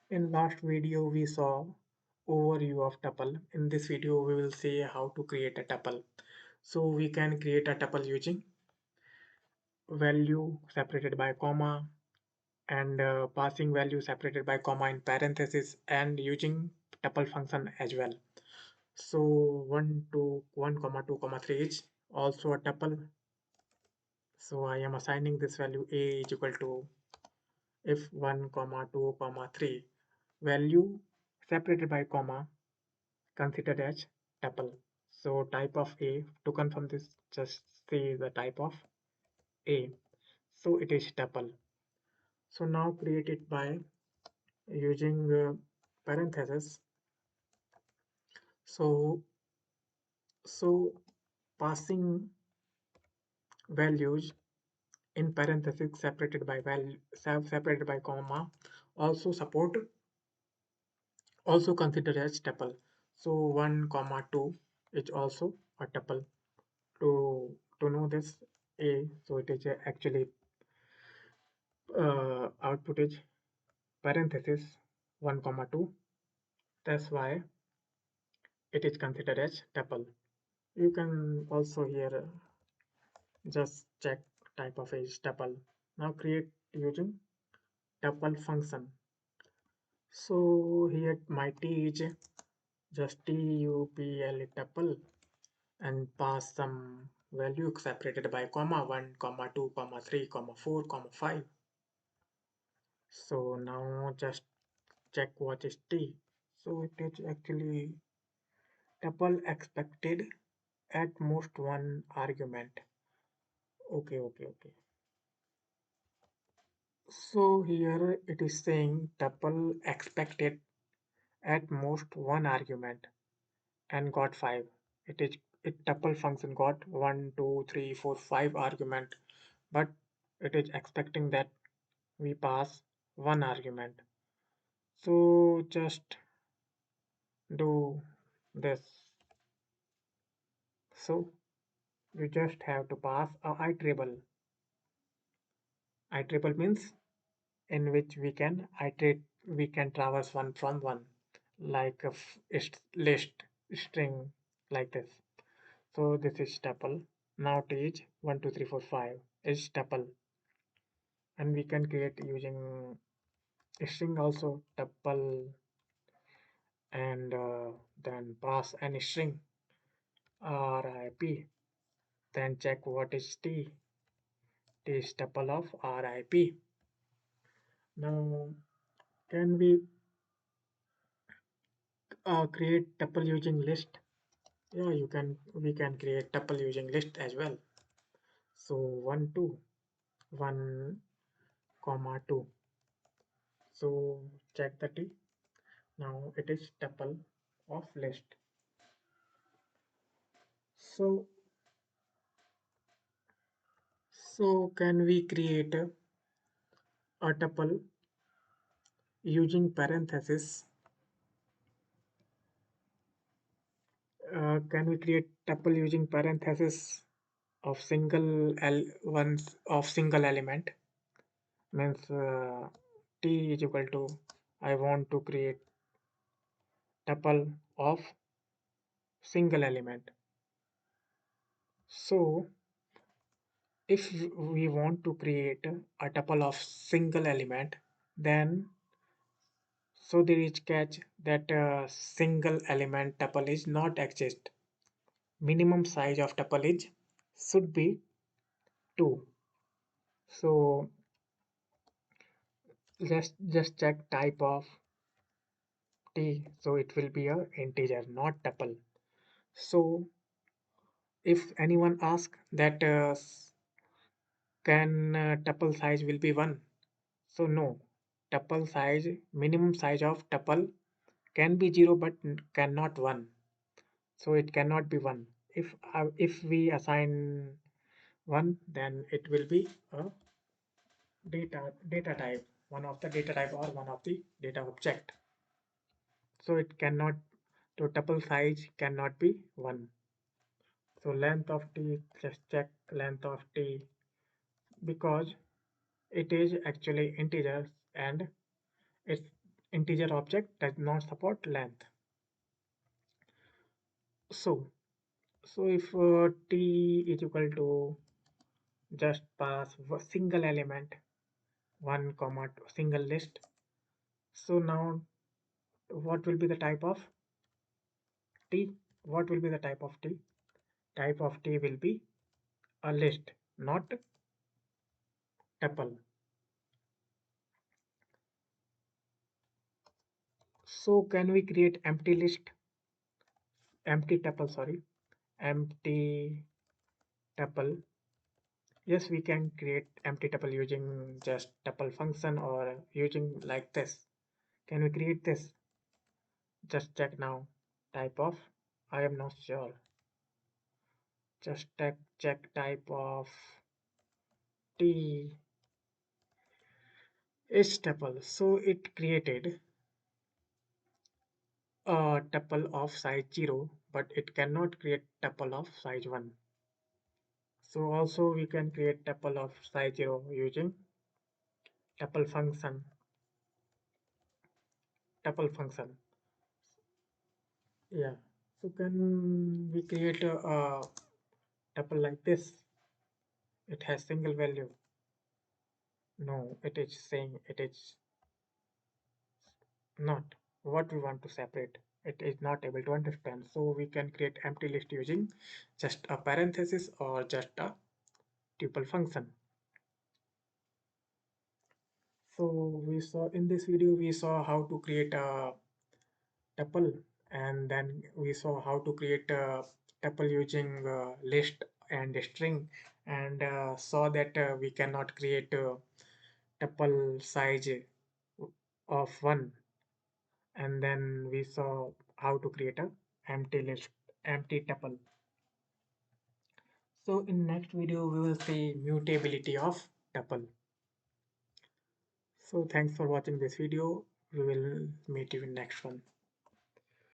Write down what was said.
In last video we saw overview of tuple. In this video we will see how to create a tuple. So we can create a tuple using value separated by comma and passing value separated by comma in parenthesis and using tuple function as well. So 1 to 1 comma 2 comma 3 is also a tuple. So I am assigning this value a is equal to if 1 comma 2 comma 3 value separated by comma considered as tuple. So type of A, to confirm this, just say the type of A. So it is tuple. So now create it by using parentheses. So passing values in parentheses separated by value separated by comma also support also considered as tuple. So 1 comma 2 is also a tuple. To know this A, so it is actually output is parenthesis 1 comma 2. That's why it is considered as tuple. You can also here just check type of is tuple. Now create using tuple function. So here my t is just tuple tuple and pass some value separated by comma 1 comma 2 comma 3 comma 4 comma 5. So now just check what is t. So it is actually tuple expected at most one argument. Okay. So here it is saying tuple expected at most one argument and got five. It tuple function got 1, 2, 3, 4, 5 argument, but it is expecting that we pass one argument. So just do this. So you just have to pass a iterable. Iterable means in which we can iterate, we can traverse one from one, like a list string like this. So this is tuple. Now it is 1, 2, 3, 4, 5 is tuple, and we can create using string also tuple and then pass an string RIP. Then check what is t. T is tuple of RIP. Now can we create tuple using list? Yeah, you can. We can create tuple using list as well. So 1 2 1 comma 2. So check the t. Now it is tuple of list. So can we create a tuple using parenthesis? Can we create tuple using parenthesis of single element? Means t is equal to I want to create tuple of single element. So if we want to create a tuple of single element, then so there is catch that single element tuple is not exist. Minimum size of tuple is should be 2. So just check type of t. So it will be a integer, not tuple. So if anyone asks that can tuple size will be 1? So no, tuple size, minimum size of tuple can be 0 but cannot 1. So it cannot be 1. If we assign 1, then it will be a data type, one of the data type or one of the data object. So it cannot, so tuple size cannot be 1. So length of t, just check length of t because it is actually integers and its integer object does not support length. So, if t is equal to just pass single element 1 comma single list. So now what will be the type of t? What will be the type of t? Type of t will be a list, not tuple. So can we create empty list, empty tuple, sorry, empty tuple? Yes, we can create empty tuple using just tuple function or using like this. Can we create this? Just check now. Type of, I am not sure. Just check type of t is tuple. So it created a tuple of size 0, but it cannot create tuple of size 1. So also we can create tuple of size 0 using tuple function. Tuple function. Yeah. So can we create a tuple like this? It has single value. No, it is saying it is not what we want to separate. It is not able to understand. So we can create empty list using just a parenthesis or just a tuple function. So we saw in this video, we saw how to create a tuple, and then we saw how to create a tuple using list and string, and saw that we cannot create a tuple size of 1, and then we saw how to create a empty list, empty tuple. So in next video we will see mutability of tuple. So thanks for watching this video. We will meet you in next one.